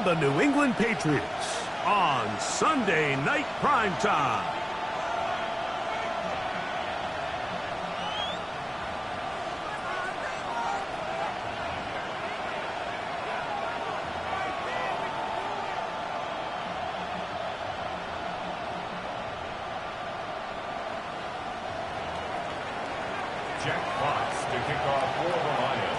from the New England Patriots on Sunday Night Primetime. Jackpots to kick off for the Lions.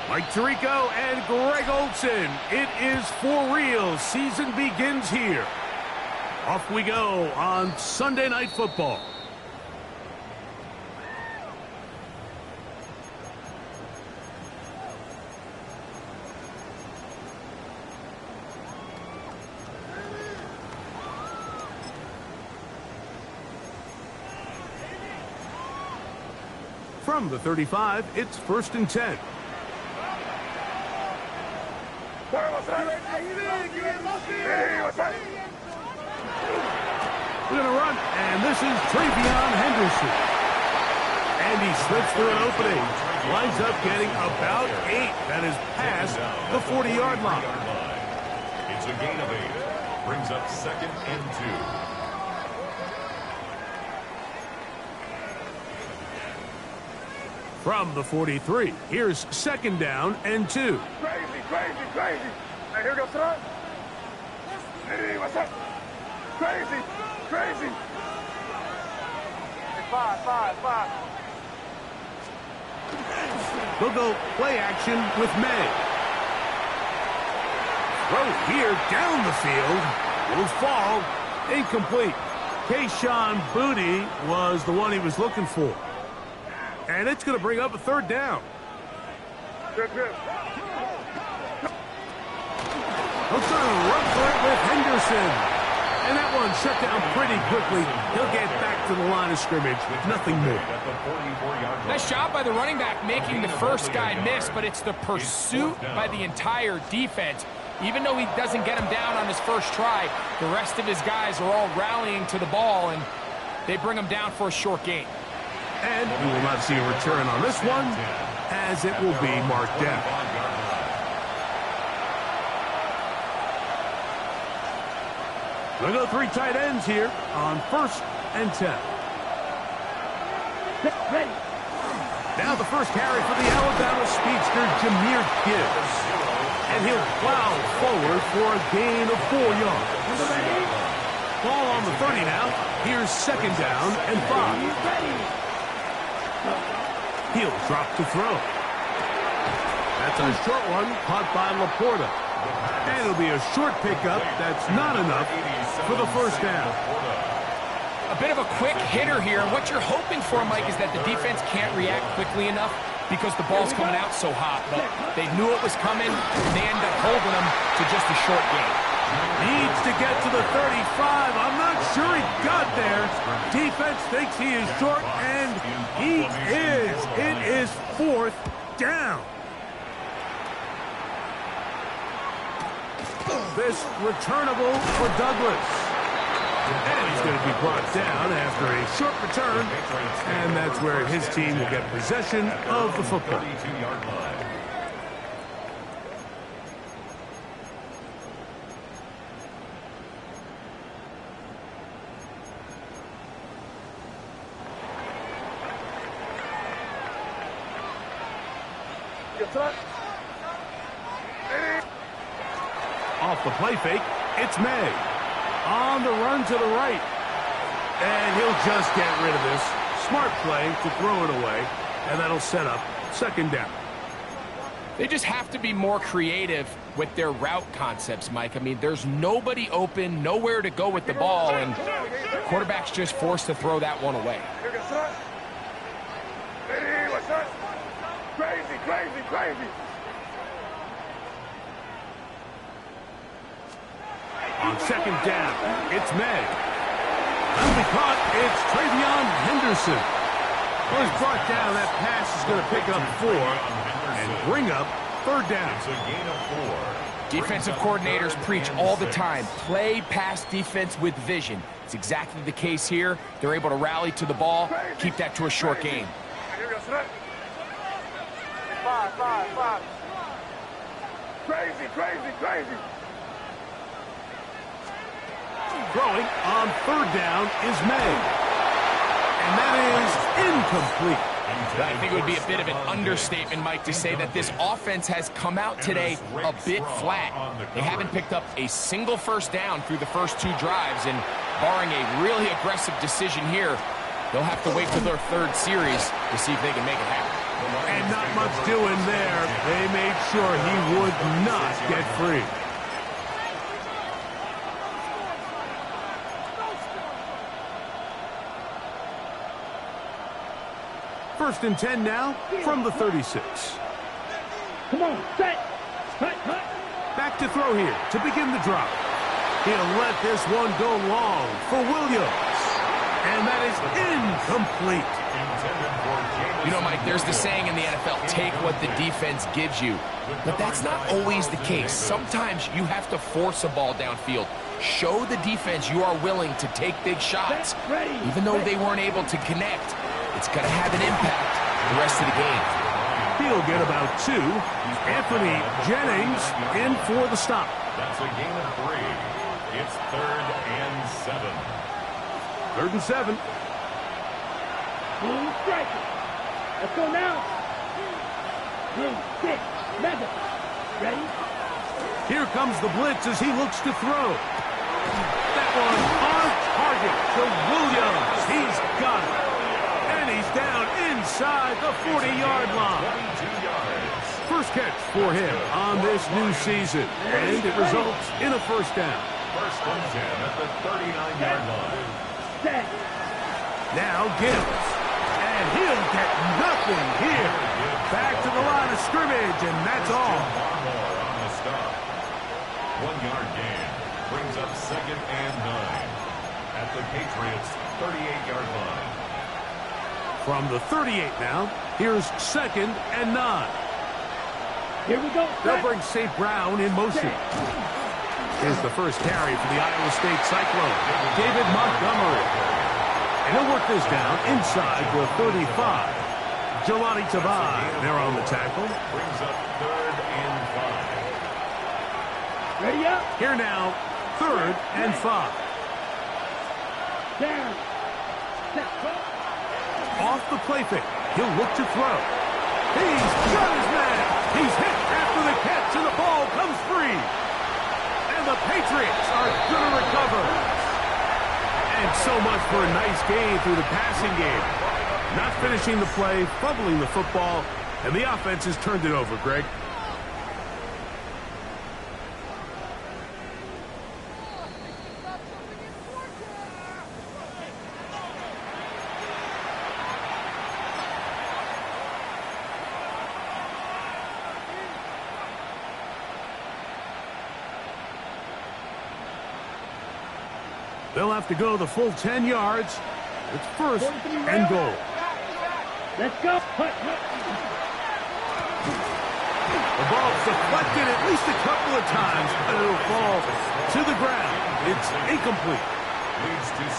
Mike Tirico and Greg Olsen. It is for real. Season begins here. Off we go on Sunday Night Football. From the 35, it's 1st and 10. We're going to run, and this is Travion Henderson. And he slips through an opening. Lines up getting about 8. That is past the 40-yard line. It's a gain of 8. Brings up 2nd and 2. From the 43, here's 2nd down and 2. Crazy. Hey, here goes son. Nitty, what's up? Crazy. Hey, 5. They'll go play action with May. Throw here down the field. Will fall. Incomplete. Kayshon Boutte was the one he was looking for. And it's going to bring up a 3rd down. Good. Looks like a run for it with Henderson. And that one shut down pretty quickly. He'll get back to the line of scrimmage. Nothing more. Nice job by the running back making the first guy miss, but it's the pursuit by the entire defense. Even though he doesn't get him down on his first try, the rest of his guys are all rallying to the ball, and they bring him down for a short gain. And we will not see a return on this one, as it will be marked down. We'll go 3 tight ends here on 1st and 10. Ready. Now the first carry for the Alabama speedster, Jahmyr Gibbs. And he'll plow forward for a gain of 4 yards. Ball on the 30 now. Here's 2nd down and 5. He'll drop to throw. That's a short one, caught by Laporta. And it'll be a short pickup. That's not enough for the 1st down. A bit of a quick hitter here, and what you're hoping for, Mike, is that the defense can't react quickly enough because the ball's coming out so hot. But they knew it was coming, and they ended up holding them to just a short gain. Needs to get to the 35. I'm not sure he got there. Defense thinks he is short, and he is. It is 4th down. This returnable for Douglas. And he's going to be brought down after a short return, and that's where his team will get possession of the football. Off the play fake, it's May. On the run to the right. And he'll just get rid of this. Smart play to throw it away. And that'll set up 2nd down. They just have to be more creative with their route concepts, Mike. I mean, there's nobody open, nowhere to go with the ball, and the quarterback's just forced to throw that one away. Hey, what's up? Crazy. On 2nd down, it's May. That'll be caught. It's Travion Henderson. Well, he's brought down. That pass is going to pick up 4 and bring up 3rd down. It's a gain of 4. Defensive coordinators preach all the time, play pass defense with vision. It's exactly the case here. They're able to rally to the ball, keep that to a short gain. Five. Crazy. Throwing on third down is made. And that is incomplete. I think it would be a bit of an understatement, Mike, to say that this offense has come out today a bit flat. They haven't picked up a single first down through the first 2 drives, and barring a really aggressive decision here, they'll have to wait till their 3rd series to see if they can make it happen. And not much doing there. They made sure he would not get free. First and 10 now from the 36. Come on, set. Cut. Back to throw here to begin the drop. He'll let this one go long for Williams. And that is incomplete. You know, Mike, there's the saying in the NFL, take what the defense gives you. But that's not always the case. Sometimes you have to force a ball downfield. Show the defense you are willing to take big shots. Even though they weren't able to connect, it's going to have an impact the rest of the game. He'll get about 2. Anthony Jennings in for the stop. That's a gain of 3. It's 3rd and 7. 3rd and 7. Boom, strike. Let's go now. Boom, 6, 7. Ready? Here comes the blitz as he looks to throw. That one on target to Williams. He's got it. And he's down inside the 40-yard line. 22 yards. First catch for him on this new season. And it results in a first down. First and 10 at the 39-yard line. Set. Now Gibbs. And he'll get nothing here. Back to the line of scrimmage, and that's all. More on the stop. 1-yard gain brings up 2nd and 9 at the Patriots' 38-yard line. From the 38 now, here's 2nd and 9. Here we go. They'll bring St. Brown in motion. Here's the first carry for the Iowa State Cyclone, David Montgomery. And he'll work this down inside the 35. Jelani Tavai there on the tackle. Brings up 3rd and 5. Ready up. Here now, 3rd and 5. Down. Set. Off the play fake. He'll look to throw. He's got his man. He's hit after the catch, and the ball comes free. And the Patriots are going to recover. And so much for a nice gain through the passing game. Not finishing the play, fumbling the football, and the offense has turned it over, Greg. They'll have to go the full 10 yards. It's 1st and goal. Let's go. The ball's deflected at least a couple of times, but it'll fall to the ground. It's incomplete.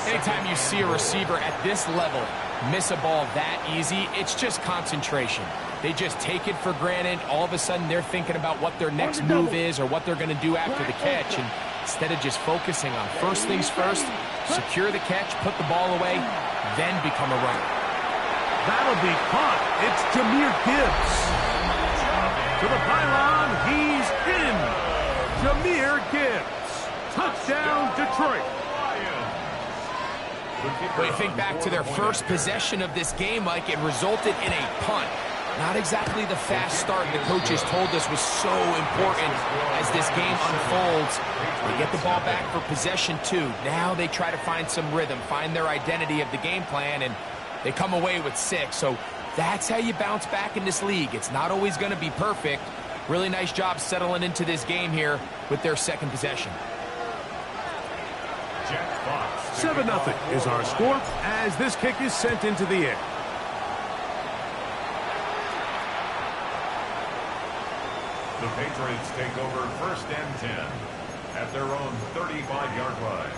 Anytime you see a receiver at this level miss a ball that easy, it's just concentration. They just take it for granted. All of a sudden, they're thinking about what their next move is or what they're going to do after the catch. And instead of just focusing on first things first, secure the catch, put the ball away, then become a runner. That'll be caught. It's Jahmyr Gibbs. To the pylon, he's in. Jahmyr Gibbs. Touchdown, Detroit. When you think back to their first possession of this game, Mike, it resulted in a punt. Not exactly the fast start the coaches told us was so important as this game unfolds. They get the ball back for possession 2. Now they try to find some rhythm, find their identity of the game plan, and they come away with 6. So that's how you bounce back in this league. It's not always going to be perfect. Really nice job settling into this game here with their second possession. 7-0 is our score as this kick is sent into the air. The Patriots take over 1st and 10 at their own 35-yard line.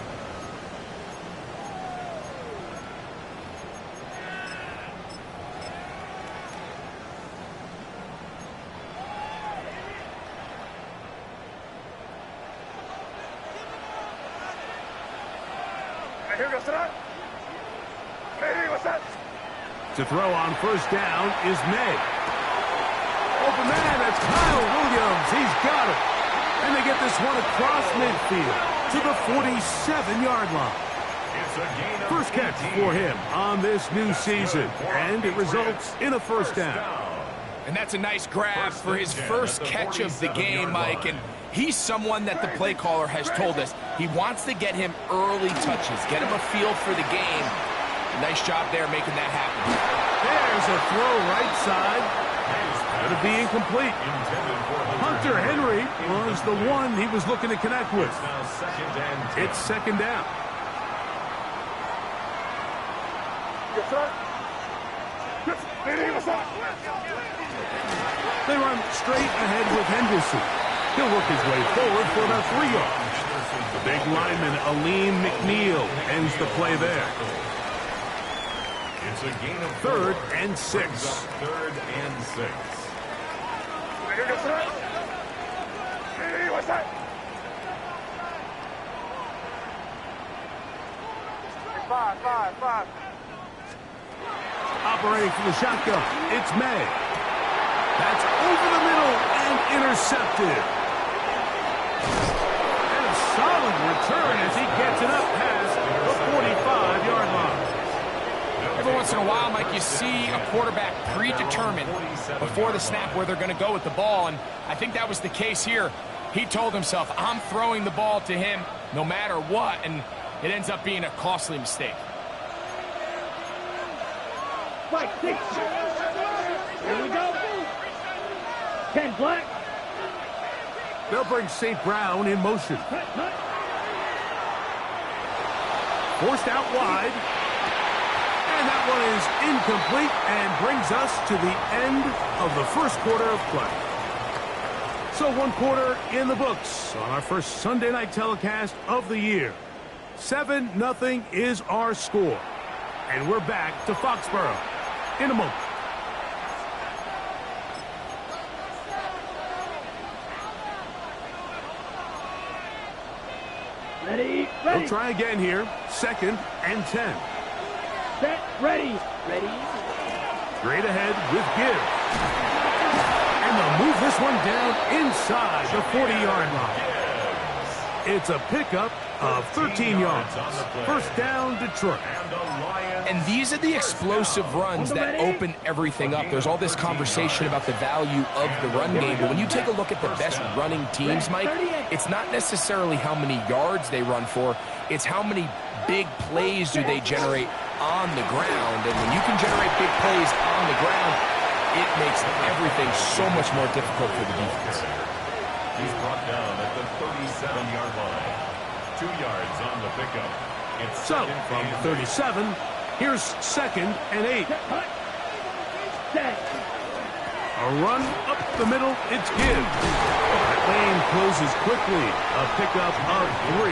here goes tonight. Nitty, what's that? To throw on first down is May. Open man, that's Kyle Williams. He's got it. And they get this one across midfield to the 47-yard line. First catch for him on this new season, and it results in a first down. And that's a nice grab for his first catch of the game, Mike. And he's someone that the play caller has told us he wants to get him early touches, get him a feel for the game. Nice job there making that happen. There's a throw right side. Going to be incomplete. Hunter Henry was the one he was looking to connect with. It's second down. They run straight ahead with Henderson. He'll work his way forward for about 3 yards. The big lineman, Aleem McNeil, ends the play there. It's a gain of 3rd and 6. 3rd and 6. Hey, what's that? Five. Operating from the shotgun, it's May. That's over the middle and intercepted. And a solid return as he gets it up past the 45-yard line. Every once in a while, Mike, you see a quarterback predetermined before the snap where they're going to go with the ball, and I think that was the case here. He told himself, I'm throwing the ball to him no matter what, and it ends up being a costly mistake. Right, 6. Here we go. 10 black. They'll bring St. Brown in motion. Forced out wide. And that one is incomplete and brings us to the end of the first quarter of play. So 1 quarter in the books on our first Sunday night telecast of the year. 7-0 is our score. And we're back to Foxborough in a moment. Ready. We'll try again here. 2nd and 10. Set, ready. Straight ahead with Gibbs. And they'll move this one down inside the 40-yard line. It's a pickup of 13 yards. First down, Detroit. And these are the explosive runs that open everything up. There's all this conversation about the value of the run game, but when you take a look at the best running teams, Mike, it's not necessarily how many yards they run for, it's how many big plays do they generate on the ground. And when you can generate big plays on the ground, it makes everything so much more difficult for the defense. He's brought down at the 37-yard line. 2 yards on the pickup. It's So, from 37, here's 2nd and 8. A run up the middle, it's Gibbs. That lane closes quickly. A pickup of 3.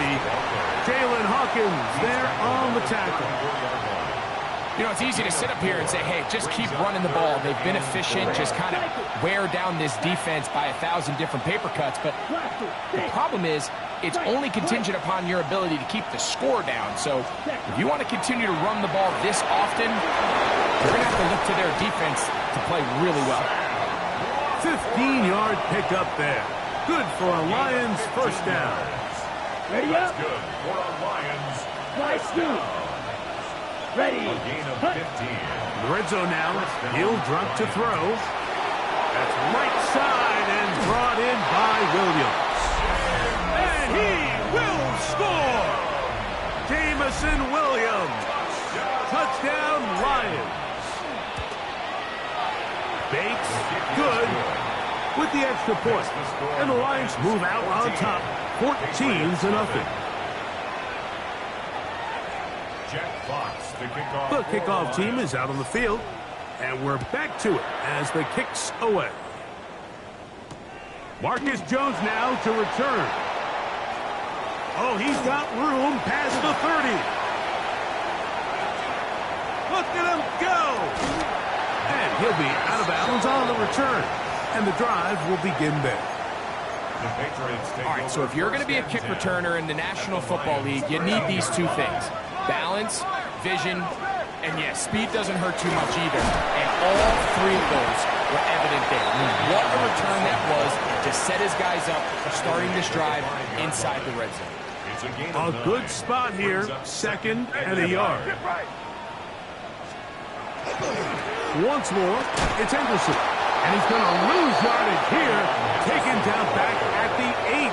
Jalen Hawkins there on the tackle. You know, it's easy to sit up here and say, hey, just keep running the ball. They've been efficient, just kind of wear down this defense by 1,000 different paper cuts. But the problem is, it's only contingent upon your ability to keep the score down. So if you want to continue to run the ball this often, you're going to have to look to their defense to play really well. 15-yard pickup there. Good for a Lions first down. Ready up. good for a Lions. Fly scoop. Ready. A gain of 15. The red zone now. He'll drop to throw. That's right side and brought in by Williams. And he will score. Jamison Williams. Touchdown Lions. Bates, good with the extra point. And the Lions move out on top, 14-0. Jack Fox, the kickoff. The kickoff team is out on the field, and we're back to it as the kick's away. Marcus Jones now to return. Oh, he's got room past the 30. Look at him go. And he'll be out of bounds on the return. And the drive will begin there. The Patriots take All right, so if you're going to be a kick returner in the National Football League, you need these two things. balance, vision, and yeah, speed doesn't hurt too much either. And all three of those were evident there. What a return that was to set his guys up for starting this drive inside the red zone. A good spot here, second and a yard. Once more, it's Henderson. And he's going to lose yardage here, taken down back at the 8.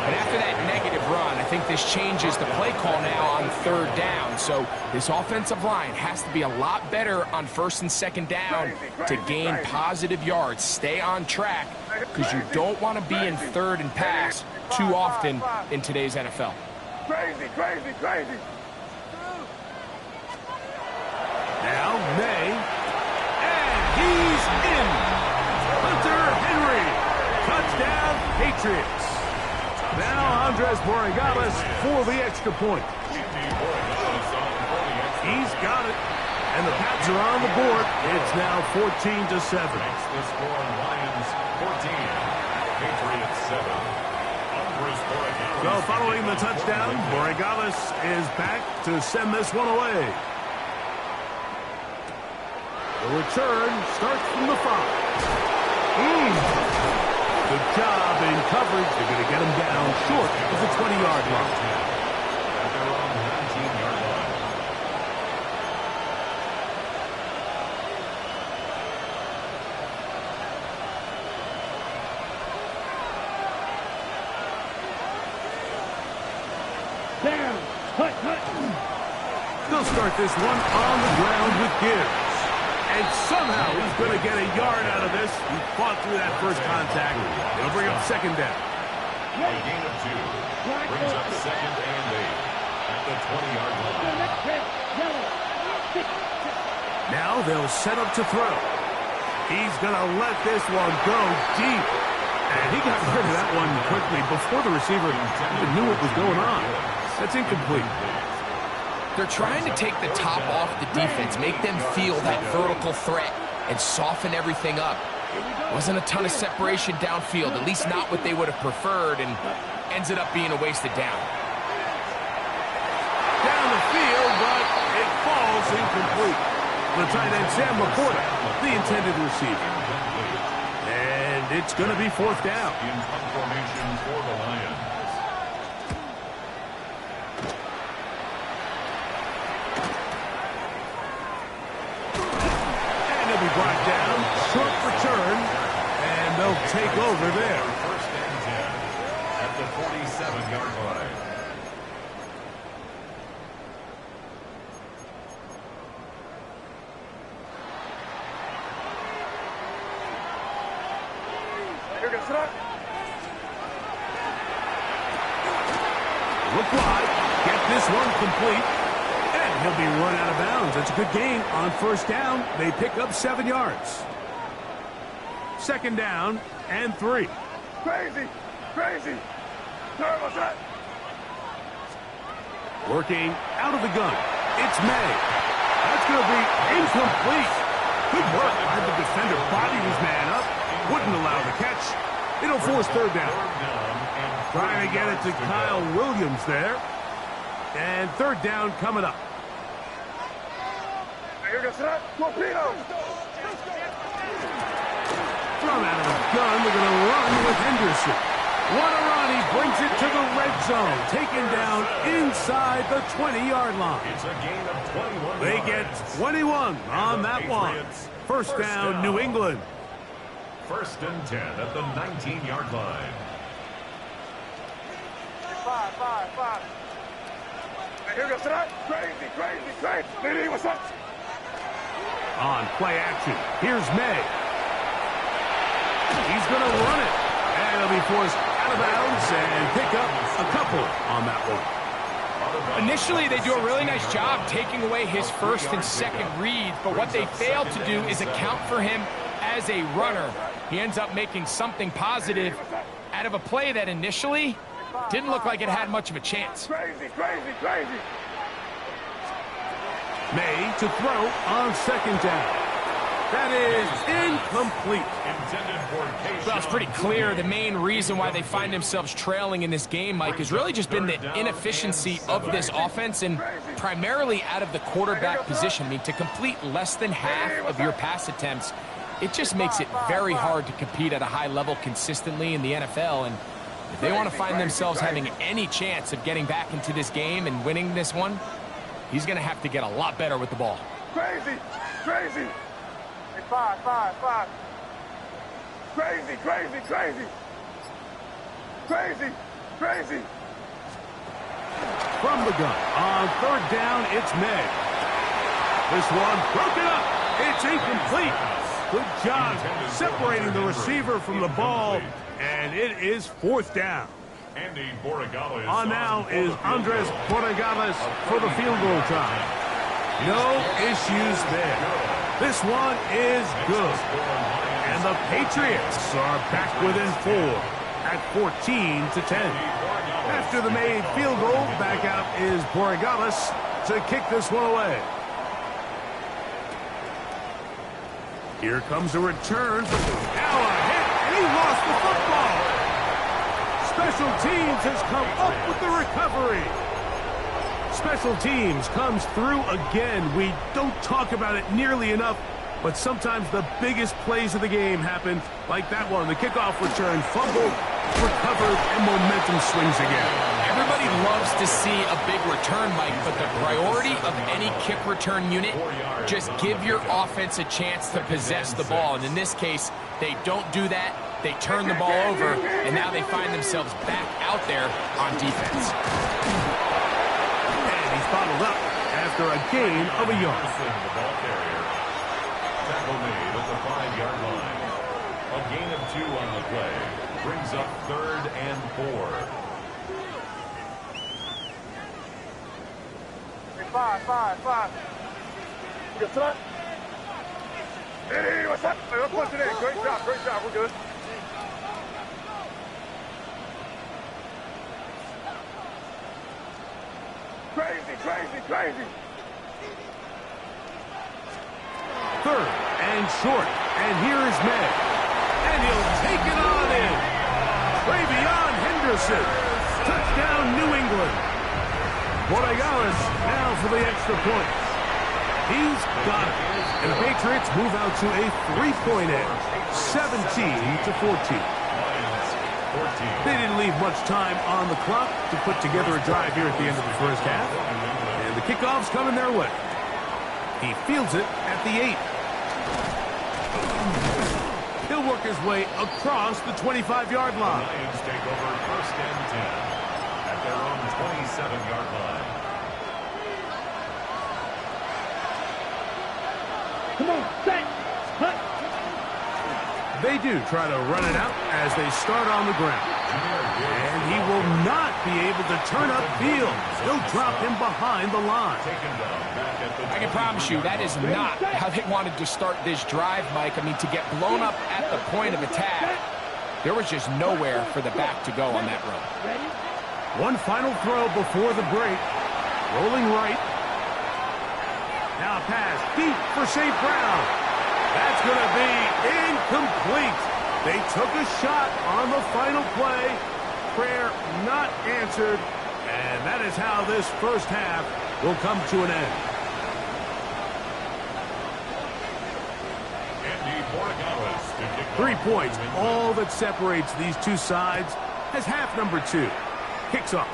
And after that negative run, I think this changes the play call now on third down. So this offensive line has to be a lot better on first and second down to gain positive yards. Stay on track because you don't want to be in third and pass too often in today's NFL. Crazy, crazy, crazy. Now May, and he's in. Hunter Henry, touchdown Patriots. Now Andres Borregales for the extra point. He's got it, and the Pats are on the board. It's now 14-7. The score, Lions 14, Patriots 7. So following the touchdown, Borregales is back to send this one away. The return starts from the 5. Good job in coverage. They're going to get him down short of the 20-yard line. At their own 19-yard line. Down. Hut, hut. They'll start this one on the ground with Gibbs. And somehow he's going to get a yard out of this. He fought through that first contact. They'll bring up second down. A gain of 2 brings up second and 8 at the 20-yard line. Now they'll set up to throw. He's going to let this one go deep. And he got rid of that one quickly before the receiver even knew what was going on. That's incomplete. They're trying to take the top off the defense, make them feel that vertical threat, and soften everything up. Wasn't a ton of separation downfield, at least not what they would have preferred, and ends it up being a wasted down. Down the field, but it falls incomplete. The tight end, Sam Laporta, the intended receiver. And it's going to be fourth down. In punt formation for the Lions. Brought down, short return, and they'll take over there. First and 10 at the 47-yard line. Here goes it. Look wide, get this one complete. He'll be run out of bounds. It's a good gain on first down. They pick up 7 yards. Second down and 3. Crazy, crazy. Terrible shot. Working out of the gun. It's May. That's going to be incomplete. Good work. Had the defender body his man up. Wouldn't allow the catch. It'll force third down. Trying to get it to Kyle Williams there. And third down coming up. Here goes it. Torpedo. Thrown out of the gun. They're going to run with Henderson. What a run. He brings it to the red zone. Taken down inside the 20-yard line. It's a gain of 21 They get 21 on that one. First down, New England. First and 10 at the 19-yard line. 5. Here goes it. Crazy, crazy, crazy. Nitty, what's up? On play action, here's May. He's going to run it. And he'll be forced out of bounds and pick up a couple on that one. Initially, they do a really nice job taking away his first and second reads, but what they fail to do is account for him as a runner. He ends up making something positive out of a play that initially didn't look like it had much of a chance. Crazy, crazy, crazy. May to throw on second down. That is incomplete. Intended for Well, it's pretty clear the main reason why they find themselves trailing in this game, Mike, has really just been the inefficiency of this offense and primarily out of the quarterback position. I mean, to complete less than half of your pass attempts, it just makes it very hard to compete at a high level consistently in the NFL. And if they want to find themselves having any chance of getting back into this game and winning this one, he's going to have to get a lot better with the ball. Crazy, crazy. Hey, five. Crazy. From the gun, on third down, it's Meg. This one broken up. It's incomplete. Good job separating the receiver from the ball, and it is fourth down. On now is Andres Borregales for the field goal try. No issues there. This one is good. And the Patriots are back within 4 at 14-10. After the made field goal, back out is Borregales to kick this one away. Here comes a return. Now a hit, and he lost the football. Special teams has come up with the recovery. Special teams comes through again. We don't talk about it nearly enough, but sometimes the biggest plays of the game happen like that one. The kickoff return, fumble, recovered, and momentum swings again. Everybody loves to see a big return, Mike, but the priority of any kick return unit, just give your offense a chance to possess the ball. And in this case, they don't do that. They turn the ball over, and now they find themselves back out there on defense. And he's bottled up after a gain of a yard. Tackle made at the 5-yard line. A gain of 2 on the play. Brings up 3rd and 4. Hey, five. You got time? Hey, what's up? Hey, let's punch it in. Great job. We're good. Crazy. 3rd and short. And here is Meg. And he'll take it on in. Travion Henderson. Touchdown, New England. Borregales now for the extra point. He's got it. And the Patriots move out to a 3-point edge. 17-14. They didn't leave much time on the clock to put together a drive here at the end of the first half. And the kickoff's coming their way. He fields it at the 8. He'll work his way across the 25-yard line. Lions take over 1st and 10 at their own 27-yard line. Come on, set, hut. They do try to run it out as they start on the ground. And he will not be able to turn upfield. They'll drop him behind the line. I can promise you that is not how they wanted to start this drive, Mike. I mean, to get blown up at the point of attack, there was just nowhere for the back to go on that run. One final throw before the break. Rolling right. Now a pass deep for St. Brown. That's going to be incomplete. They took a shot on the final play. Prayer not answered. And that is how this first half will come to an end. 3 points, all that separates these two sides as half number 2 kicks off.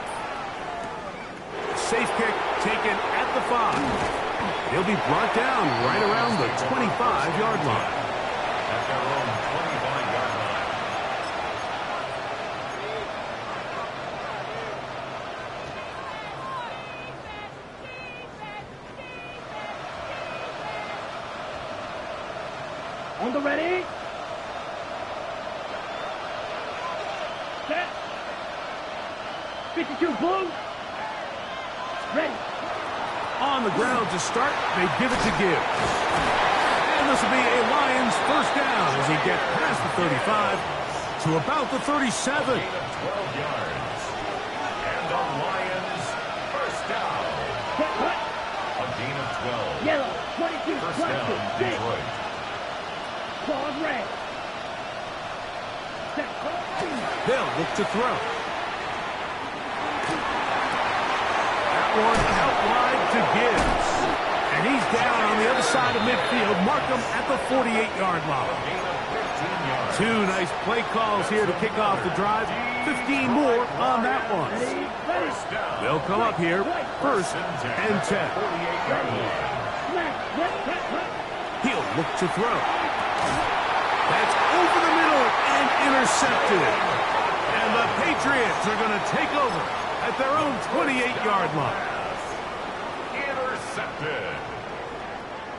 Safe kick taken at the 5. He'll be brought down right around the 25-yard line. At their own 25-yard line. On the ready. Set. 52 blue. Ready. On the ground to start, they give it to Gibbs. And this will be a Lions first down as he gets past the 35 to about the 37. Gain of 12 yards. And the Lions first down. Set, hut. A gain of 12. Yellow. 22, First down, 26. Detroit. I'm ready. Set. They'll look to throw. That one out wide to Gibbs. And he's down on the other side of midfield. Mark him at the 48-yard line. 2 nice play calls here to kick off the drive. 15 more on that one. They'll come up here, 1st and 10. He'll look to throw. That's over the middle and intercepted. And the Patriots are going to take over at their own 28-yard line. Intercepted.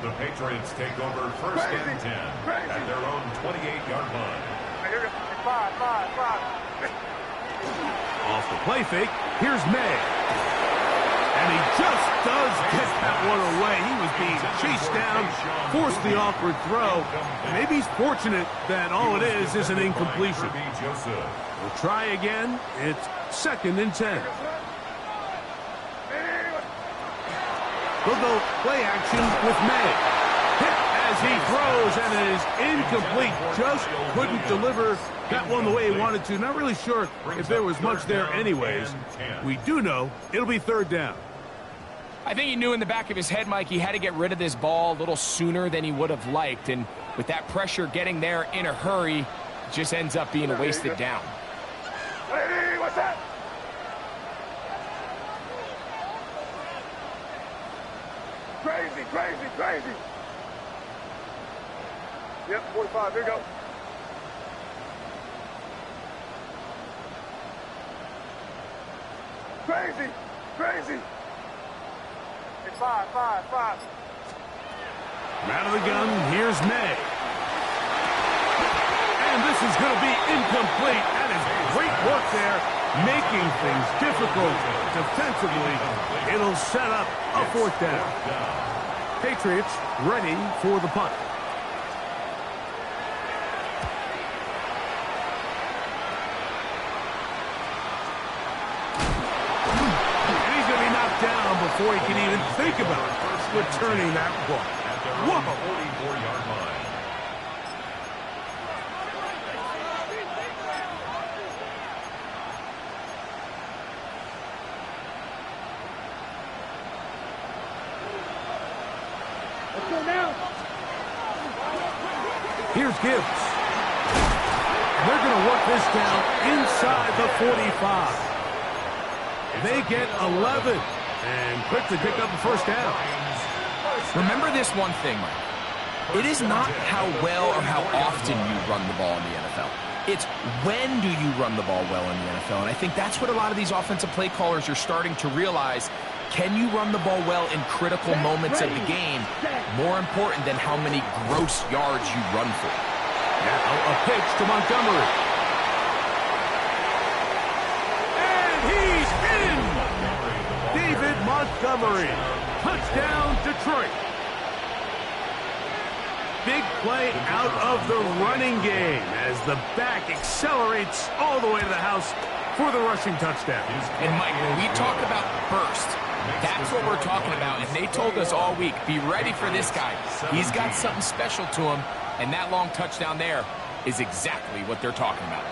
The Patriots take over 1st and 10 at their own 28-yard line. Five. Off the play fake, here's May. And he just does get that one away. He was being chased down, forced the awkward throw. Maybe he's fortunate that all it is an incompletion. We'll try again. It's 2nd and 10. They'll go play action with May. Hit as he throws, and it is incomplete. Just couldn't deliver that one the way he wanted to. Not really sure if there was much there anyways. We do know it'll be 3rd down. I think he knew in the back of his head, Mike, he had to get rid of this ball a little sooner than he would have liked. And with that pressure getting there in a hurry, it just ends up being a wasted down. Hey, what's that? Crazy. Yep, 45. There you go. Crazy. Hey, five. Out of the gun, here's May. And this is going to be incomplete. That is great work there, making things difficult defensively. It'll set up a 4th down. Patriots ready for the punt. And he's going to be knocked down before he can even think about returning that ball. Whoa! 44-yard line. Let's go now. Here's Gibbs. They're going to work this down inside the 45. They get 11 and quickly pick up the 1st down. Remember this one thing, Mike. It is not how well or how often you run the ball in the NFL. It's when do you run the ball well in the NFL. And I think that's what a lot of these offensive play callers are starting to realize. Can you run the ball well in critical moments of the game? More important than how many gross yards you run for. Now a pitch to Montgomery. And he's in! David Montgomery. Touchdown, Detroit. Big play out of the running game as the back accelerates all the way to the house for the rushing touchdown. And Mike, when we talk about burst, that's what we're talking about. And they told us all week, be ready for this guy. He's got something special to him. And that long touchdown there is exactly what they're talking about.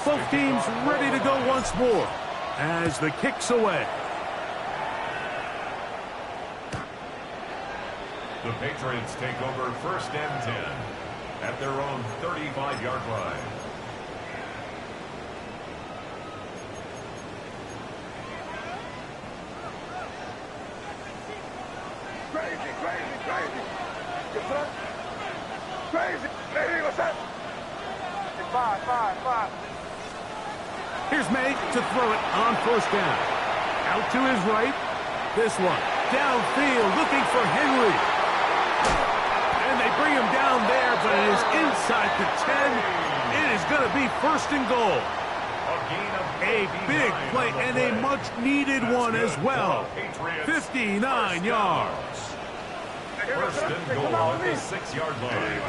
Both teams ready to go once more as the kick's away. The Patriots take over 1st and 10 at their own 35-yard line. Crazy. Hey, what's that? Five. Here's May to throw it on 1st down. Out to his right. This one downfield looking for Henry. And they bring him down there, but it is inside the 10. It is going to be 1st and goal. A big play and a much-needed one as well. 59 yards. 1st and goal at the 6-yard line.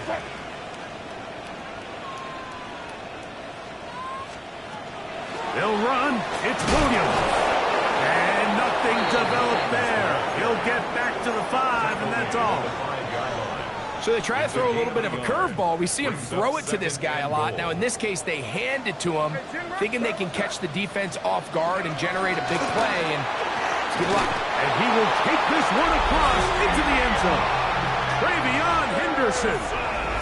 They'll run. It's Williams. And nothing developed there. He'll get back to the 5, and that's all. So they try to throw a little bit of a curveball. We see him throw it to this guy a lot. Now, in this case, they hand it to him, thinking they can catch the defense off guard and generate a big play. And good luck. And he will take this one across into the end zone. Travion Henderson.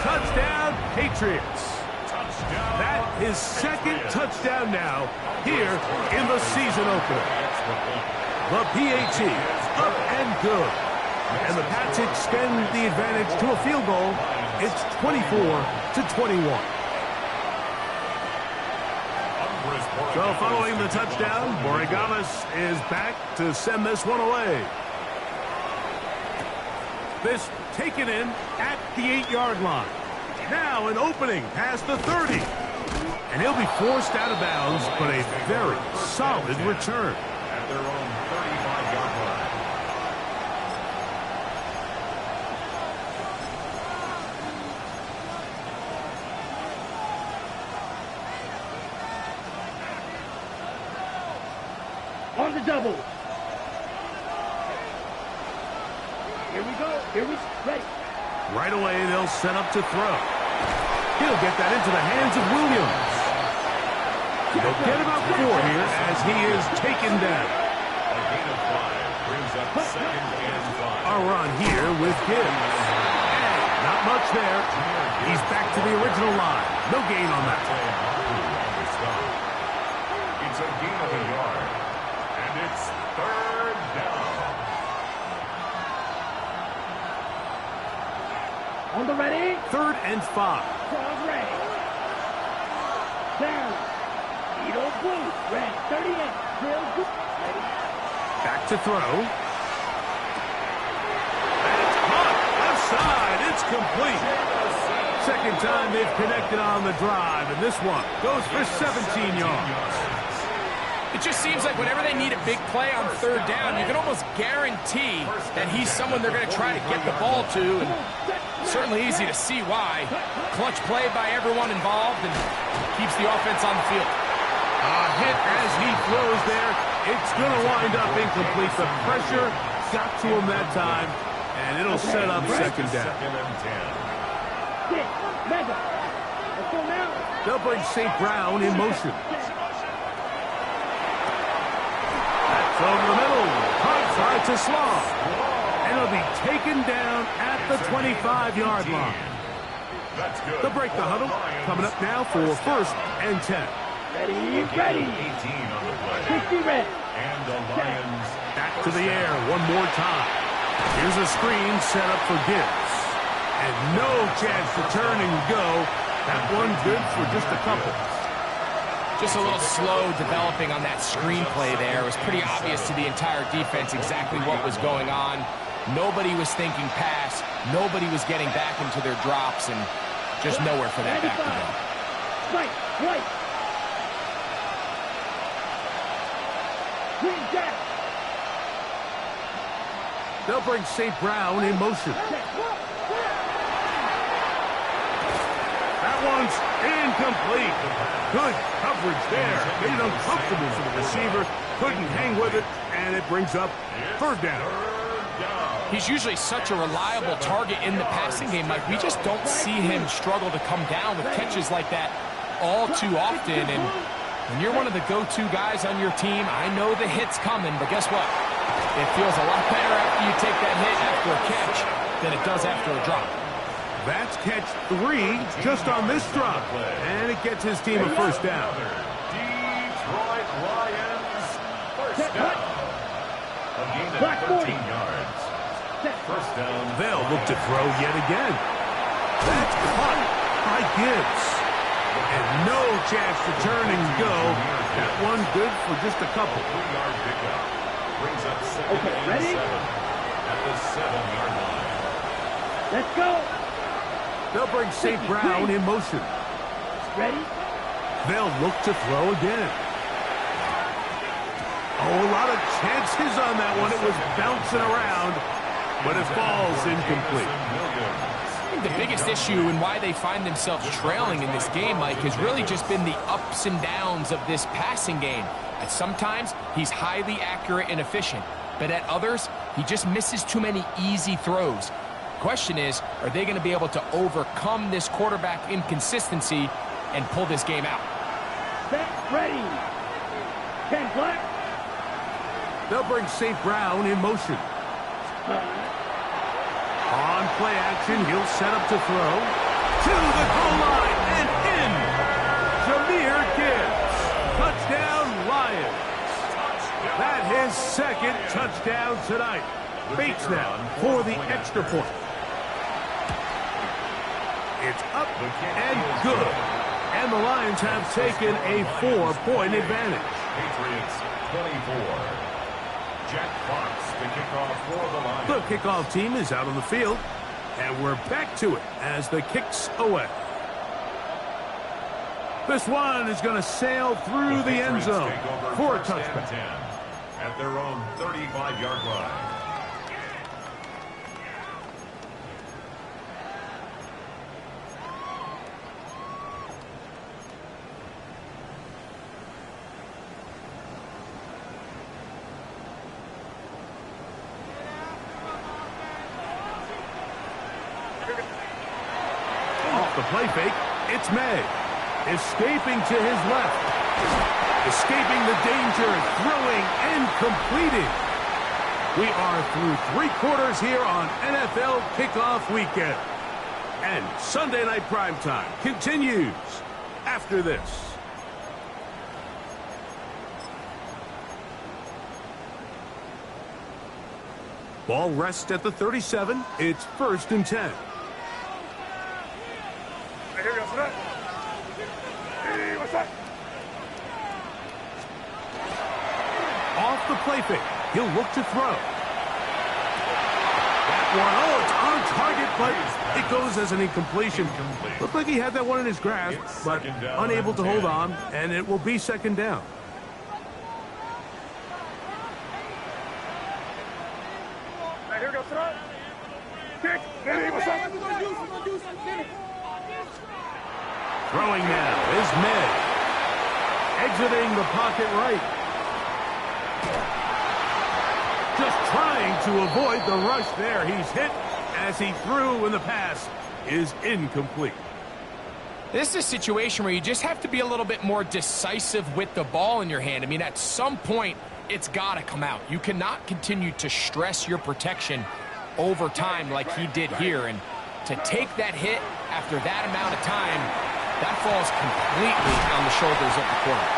Touchdown, Patriots. That is second touchdown now here in the season opener. The PAT up and good. And the Pats extend the advantage to a field goal. It's 24-21. So following the touchdown, Borregalis is back to send this one away. This taken in at the 8-yard line. Now an opening past the 30. And he'll be forced out of bounds, but a very solid return. At their own 35-yard line. On the double. Here we go. Here we ready. Right away, they'll set up to throw. He'll get that into the hands of Williams. He'll get about 4 here as he is taken down. A gain of 5 brings up second and 5. A run here with Gibbs. And not much there. He's back to the original line. No gain on that. It's a gain of a yard. And it's third down. On the ready. 3rd and 5. Cross ready. Down. Edo Blue. Red. 38. Drill. Ready. Back to throw. That's caught. Left side. It's complete. Second time they've connected on the drive, and this one goes for 17 yards. It just seems like whenever they need a big play on 3rd down, you can almost guarantee that he's someone they're going to try to get the ball to. And certainly easy to see why. Clutch play by everyone involved and keeps the offense on the field. A hit as he throws there. It's going to wind up incomplete. The pressure got to him that time, and it'll set up second down. Second and 10. Six. Mega. Let's go now. They'll bring St. Brown in motion. That's over the middle. Outside to Slaw. And it'll be taken down at the 25-yard line. That's good. They'll break the huddle. Coming up now for 1st and 10. Ready. Ready. 18 Ready. on the play. 60 red. And the Lions Back to the air one more time. Here's a screen set up for Gibbs. And no chance to turn and go. That one good for just a couple. Just a little slow developing on that screenplay there. It was pretty obvious to the entire defense exactly what was going on. Nobody was thinking pass. Nobody was getting back into their drops, and just nowhere for that back to go. Right. Right. Green jack. They'll bring St. Brown in motion. That one's incomplete. Good coverage there. Made it uncomfortable for the receiver. Couldn't hang with it, and it brings up 3rd down. He's usually such a reliable target in the passing game, Mike. We just don't see him struggle to come down with catches like that all too often. And when you're one of the go-to guys on your team, I know the hit's coming, but guess what? It feels a lot better after you take that hit after a catch than it does after a drop. That's catch 3 just on this drop. And it gets his team a 1st down. Detroit Lions first down. A gain of 13 yards. First down. They'll look to throw yet again. That's caught by Gibbs. And no chance to turn and go. That one good for just a couple. 3-yard pickup. Brings up second and ready? 7 at the 7-yard line. Let's go. They'll bring St. Brown in motion. Ready. They'll look to throw again. Oh, a lot of chances on that one. It was bouncing around, but it falls incomplete. I think the biggest issue and why they find themselves trailing in this game, Mike, has really just been the ups and downs of this passing game. At sometimes, he's highly accurate and efficient, but at others, he just misses too many easy throws. Question is, are they going to be able to overcome this quarterback inconsistency and pull this game out? Set, ready. 10 black. They'll bring St. Brown in motion. On play action, he'll set up to throw. To the goal line and in. Jameer Gibbs. Touchdown, Lions. That his second touchdown tonight. Bates now for the extra point. It's up and good. And the Lions have taken a 4-point advantage. Patriots 24. Jack Fox, the kickoff for the Lions. The kickoff team is out on the field. And we're back to it as the kick's away. This one is going to sail through the end zone for a touchback. At their own 35-yard line. Off the play fake, it's May. Escaping to his left. Escaping the danger, throwing and completing. We are through 3 quarters here on NFL Kickoff Weekend. And Sunday Night Primetime continues after this. Ball rests at the 37. It's 1st and 10. Here goes that. Hey, what's that? Off the play fake. He'll look to throw. That one, it's on target, but it goes as an incompletion. Looked like he had that one in his grasp, but unable to hold on, and it will be 2nd down. Hey, here goes that. Kick. Nitty, what's that? Throwing now is Med. Exiting the pocket right. Just trying to avoid the rush there. He's hit as he threw, and the pass is incomplete. This is a situation where you just have to be a little bit more decisive with the ball in your hand. I mean, at some point, it's got to come out. You cannot continue to stress your protection over time like he did here. And to take that hit after that amount of time, that falls completely on the shoulders of the corner.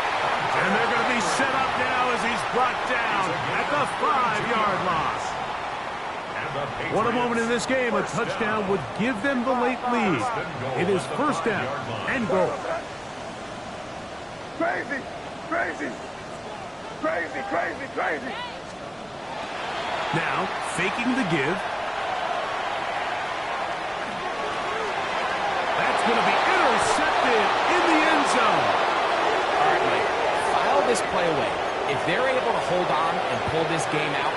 And they're going to be set up now as he's brought down at the 5-yard line. What a moment in this game. A touchdown would give them the late lead. It is 1st down and goal. Crazy, crazy, crazy, crazy, crazy. Now, faking the give. That's going to be intercepted in the end zone. All right, Mike, file this play away. If they're able to hold on and pull this game out,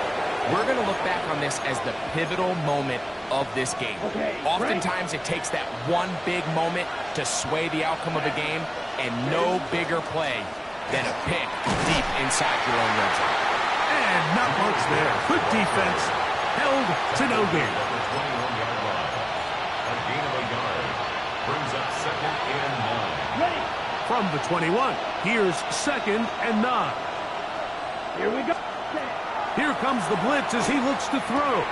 we're going to look back on this as the pivotal moment of this game. Oftentimes, it takes that one big moment to sway the outcome of a game, and no bigger play than a pick deep inside your own red zone. And not much there. Good defense. Held to no gain. The 21-yard line. A gain of a yard. Brings up 2nd and 9. From the 21, here's 2nd and 9. Here we go. Here comes the blitz as he looks to throw.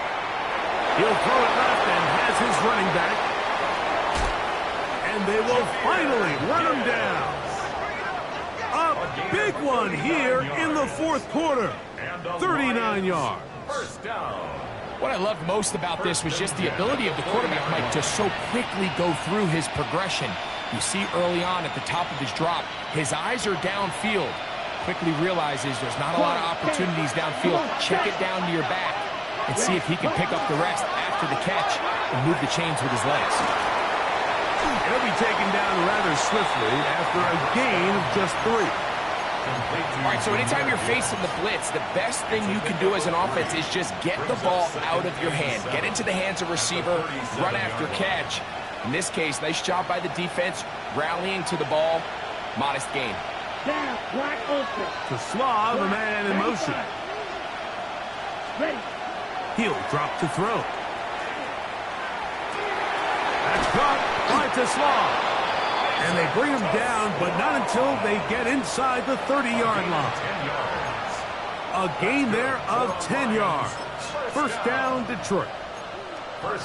He'll throw it left and has his running back. And they will finally run him down. A big one here in the 4th quarter. 39 yards. First down. What I loved most about this was just the ability of the quarterback, Mike, to so quickly go through his progression. You see early on at the top of his drop, his eyes are downfield. Quickly realizes there's not a lot of opportunities downfield. Check it down to your back and see if he can pick up the rest after the catch and move the chains with his legs. He'll be taken down rather swiftly after a gain of just 3. All right, so anytime you're facing the blitz, the best thing you can do as an offense is just get the ball out of your hand. Get into the hands of receiver, run after catch. In this case, nice job by the defense, rallying to the ball. Modest gain. Down, black ultra. To Slav, a man in motion. Ready. He'll drop to throw. That's caught by Tesla. And they bring him down, but not until they get inside the 30-yard line. A gain there of 10 yards. First down, Detroit.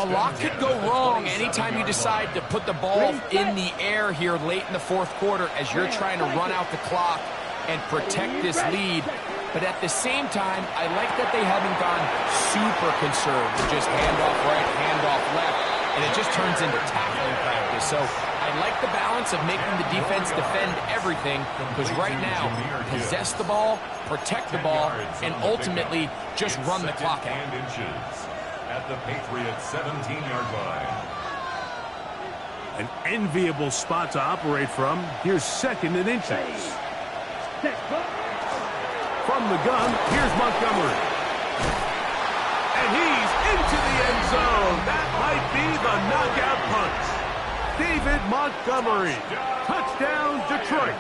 A lot could go wrong anytime you decide to put the ball in the air here late in the fourth quarter as you're trying to run out the clock and protect this lead. But at the same time, I like that they haven't gone super conserved. Just handoff right, handoff left, and it just turns into tackling practice. So I like the balance of making the defense defend everything, because right now, possess the ball, protect the ball, and ultimately just run the clock out. At the Patriots' 17-yard line. An enviable spot to operate from. Here's second and inches. From the gun, here's Montgomery. And he's into the end zone. That might be the knockout punch. David Montgomery. Touchdown, Detroit.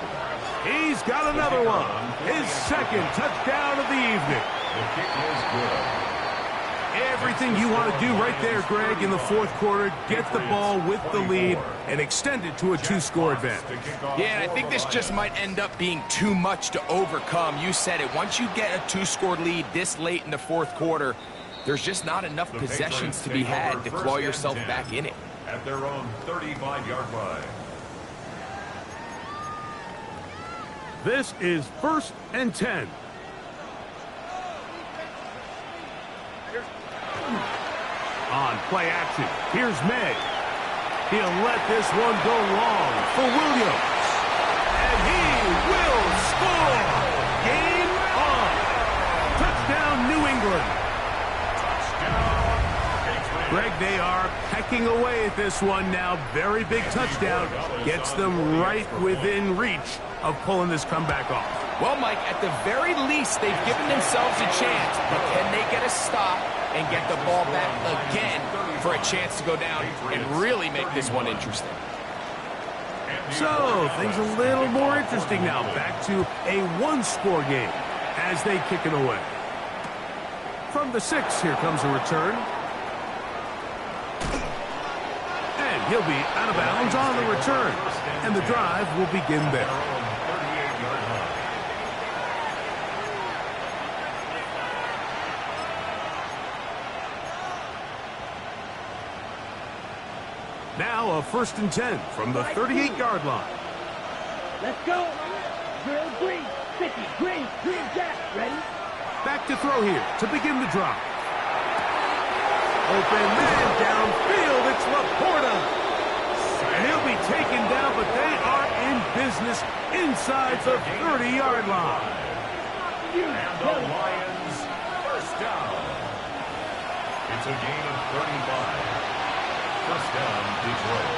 He's got another one. His second touchdown of the evening. The kick is good. Everything you want to do right there, Greg, in the fourth quarter. Get the ball with the lead and extend it to a two-score advantage. Yeah, and I think this just might end up being too much to overcome. You said it. Once you get a two-score lead this late in the fourth quarter, there's just not enough possessions to be had to claw yourself back in it. At their own 35-yard line. This is first and 10. On play action, here's May. He'll let this one go long for Williams. And he will score! Game on! Touchdown, New England. Greg, they are pecking away at this one now. Very big touchdown. Gets them right within reach of pulling this comeback off. Well, Mike, at the very least, they've given themselves a chance. But can they get a stop and get the ball back again for a chance to go down and really make this one interesting? So, things a little more interesting now. Back to a one-score game as they kick it away. From the 6, here comes a return. And he'll be out of bounds on the return. And the drive will begin there. Now a first and 10 from the 38-yard line. Let's go. Drill green, 50, green jack. Ready? Back to throw here to begin the drive. Open man downfield. It's Laporta. And he'll be taken down, but they are in business inside the 30-yard line. And the Lions first down. It's a gain of 35. First down, Detroit.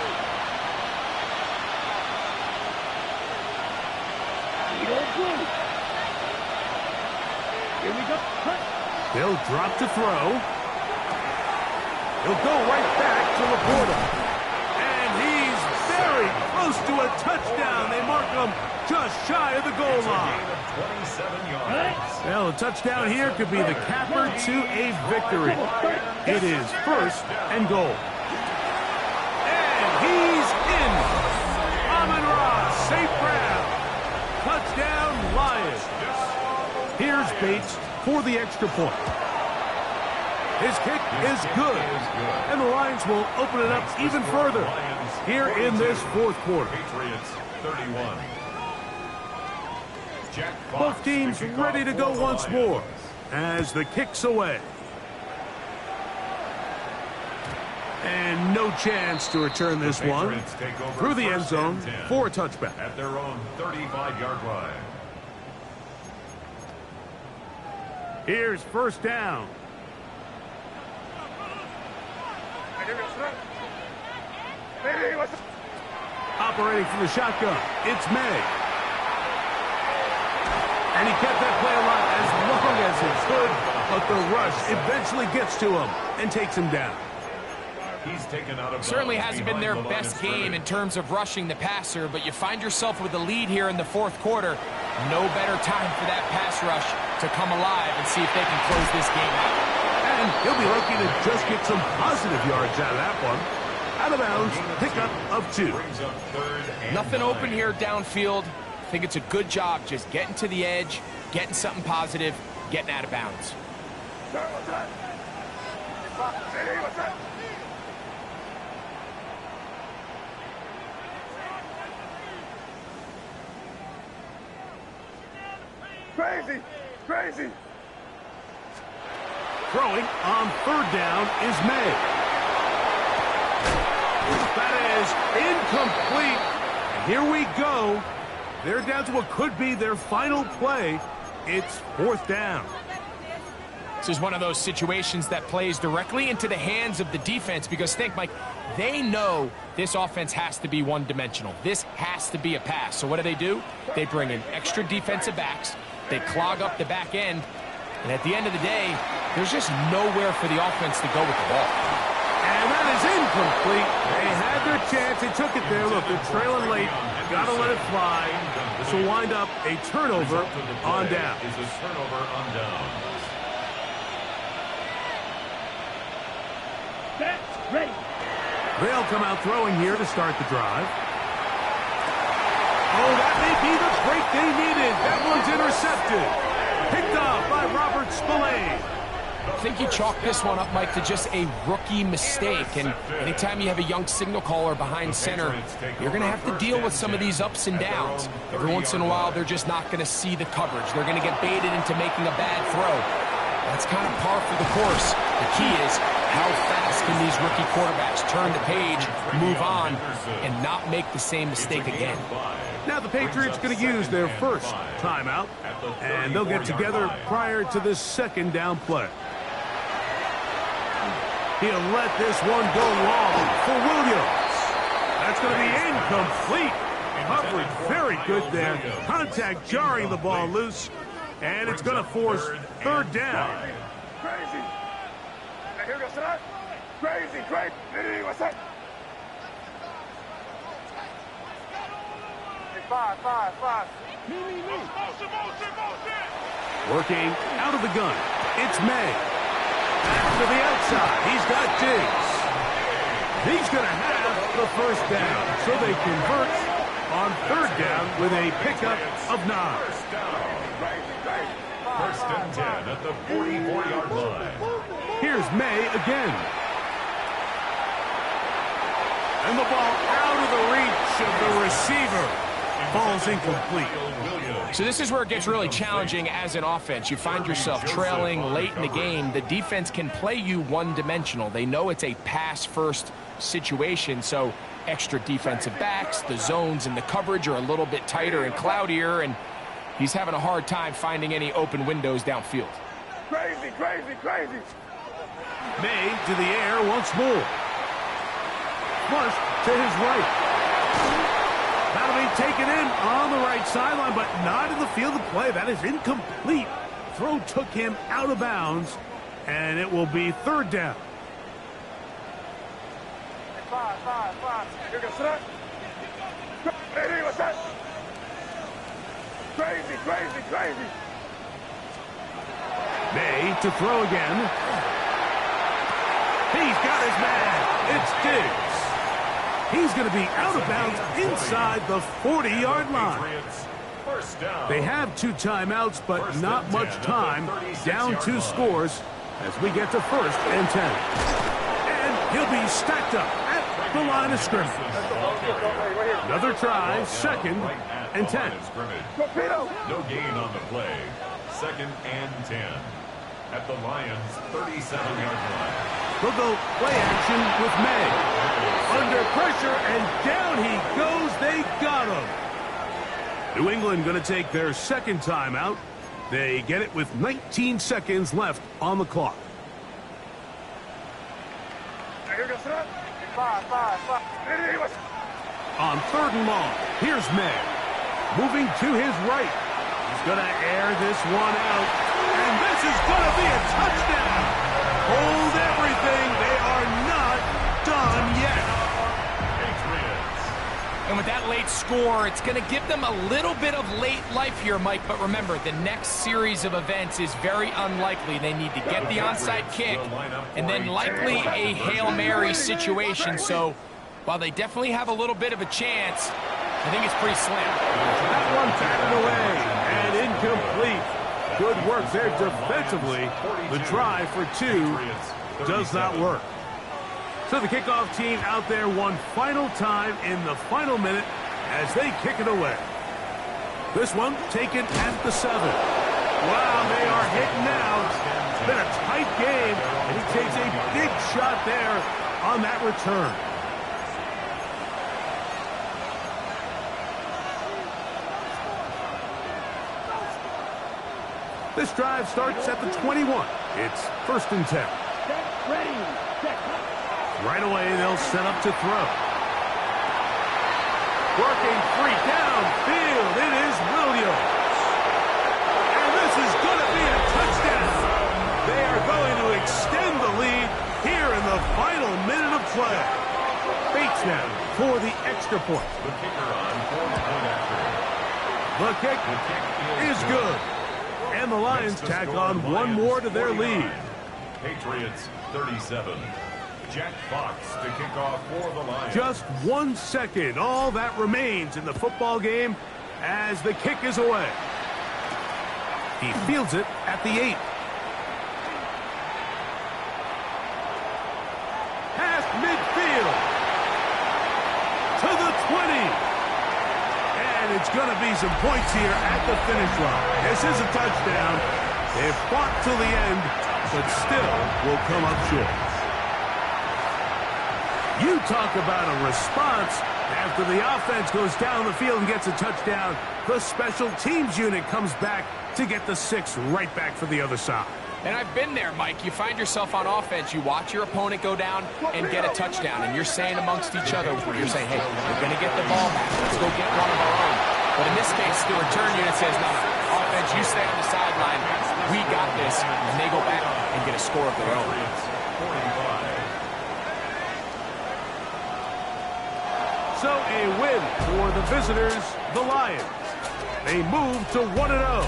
Here we go. They'll drop to throw. He'll go right back to Laporta. And he's very close to a touchdown. They mark him just shy of the goal line. 27 yards. Well, a touchdown here could be the capper to a victory. It is first and goal. He's in. Amon-Ra, St. Brown. Touchdown, Lions. Here's Bates for the extra point. His kick is good. And the Lions will open it up even further here in this fourth quarter. Patriots 31. Both teams ready to go once more as the kick's away. And no chance to return this one through the end zone for a touchback. At their own 35-yard line. Here's first down. Operating from the shotgun, it's May. And he kept that play alive as long as he could, but the rush eventually gets to him and takes him down. He's taken out of Certainly hasn't been their best game in terms of rushing the passer, but you find yourself with a lead here in the fourth quarter. No better time for that pass rush to come alive and see if they can close this game out. And he'll be lucky to just get some positive yards out of that one. Out of bounds, pickup of 2. Brings up third and Nothing 9. open here downfield. I think it's a good job just getting to the edge, getting something positive, getting out of bounds. Crazy, crazy. Throwing on 3rd down is May. That is incomplete. And here we go. They're down to what could be their final play. It's 4th down. This is one of those situations that plays directly into the hands of the defense because think, Mike, they know this offense has to be one-dimensional. This has to be a pass. So what do? They bring in extra defensive backs. They clog up the back end. And at the end of the day, there's just nowhere for the offense to go with the ball. And that is incomplete. They had their chance. They took it there. Look, they're trailing late. Got to let it fly. This will wind up a turnover on down. Is a turnover on downs. That's ready. They'll come out throwing here to start the drive. Oh, that may be the break they needed. That one's intercepted. Picked up by Robert Spillane. I think you chalk this one up, Mike, to just a rookie mistake. And anytime you have a young signal caller behind center, you're going to have to deal with some of these ups and downs. Every once in a while, they're just not going to see the coverage. They're going to get baited into making a bad throw. That's kind of par for the course. The key is how fast can these rookie quarterbacks turn the page, move on, and not make the same mistake again. Now the Patriots going to use their first timeout, and they'll get together prior to this 2nd down play. He'll let this one go long for Williams. That's going to be incomplete. Coverage very good there. Contact jarring the ball loose, and it's going to force 3rd down. Crazy. Now here goes tonight. Crazy, crazy. Nitty, what's that? Hey, five. Me. Working out of the gun. It's May. Back to the outside. He's got Diggs. He's going to have the 1st down. So they convert on 3rd down with a pickup of 9. First and 10 at the 44-yard line. Here's May again. And the ball out of the reach of the receiver. Ball's incomplete. So this is where it gets really challenging as an offense. You find yourself trailing late in the game. The defense can play you one-dimensional. They know it's a pass-first situation, so extra defensive backs, the zones and the coverage are a little bit tighter and cloudier, and he's having a hard time finding any open windows downfield. Crazy. May to the air once more. Flush to his right. That'll be taken in on the right sideline, but not in the field of play. That is incomplete. Throw took him out of bounds, and it will be 3rd down. Five. Here goes tonight. Nitty, what's that? Crazy. May to throw again. He's got his man. It's Diggs. He's going to be out of bounds inside the 40-yard line. They have 2 timeouts, but not much time. Down 2 scores as we get to 1st and 10. And he'll be stacked up at the line of scrimmage. Another try, 2nd and 10. No gain on the play. 2nd and 10 at the Lions' 37-yard line. They'll go play action with May. Under pressure, and down he goes. They got him. New England going to take their 2nd timeout. They get it with 19 seconds left on the clock. Here goes tonight. Five. Nitty, what's On 3rd and long, here's May. Moving to his right. He's going to air this one out. And this is going to be a touchdown. Hold everything. They are not done yet. And with that late score, it's going to give them a little bit of late life here, Mike. But remember, the next series of events is very unlikely. They need to get the onside kick and then likely a Hail Mary situation. So while they definitely have a little bit of a chance, I think it's pretty slim. That one batted away and incomplete. Good work there defensively. The try for 2 does not work. So the kickoff team out there one final time in the final minute as they kick it away. This one taken at the 7. Wow, they are hitting now. It's been a tight game, and he takes a big shot there on that return. This drive starts at the 21. It's 1st and 10. Ready, set. Right away, they'll set up to throw. Working free downfield. It is Williams. And this is going to be a touchdown. They are going to extend the lead here in the final minute of play. Bates now for the extra point. The kicker on for the point after. The kick is good. And the Lions tack on one more to their lead. Patriots 37. Jack Fox to kick off for the Lions. Just 1 second. All that remains in the football game as the kick is away. He fields it at the 8. Past midfield. To the 20. And it's going to be some points here at the finish line. This is a touchdown. They've fought till the end, but still will come up short. You talk about a response. After the offense goes down the field and gets a touchdown, the special teams unit comes back to get the 6 right back for the other side. And I've been there, Mike. You find yourself on offense, you watch your opponent go down and get a touchdown, and you're saying amongst each other, you're saying, hey, we're going to get the ball back. Let's go get one of our own. But in this case, the return unit says, no, offense, you stay on the sideline. We got this. And they go back and get a score of their own. So a win for the visitors, the Lions. They move to 1-0.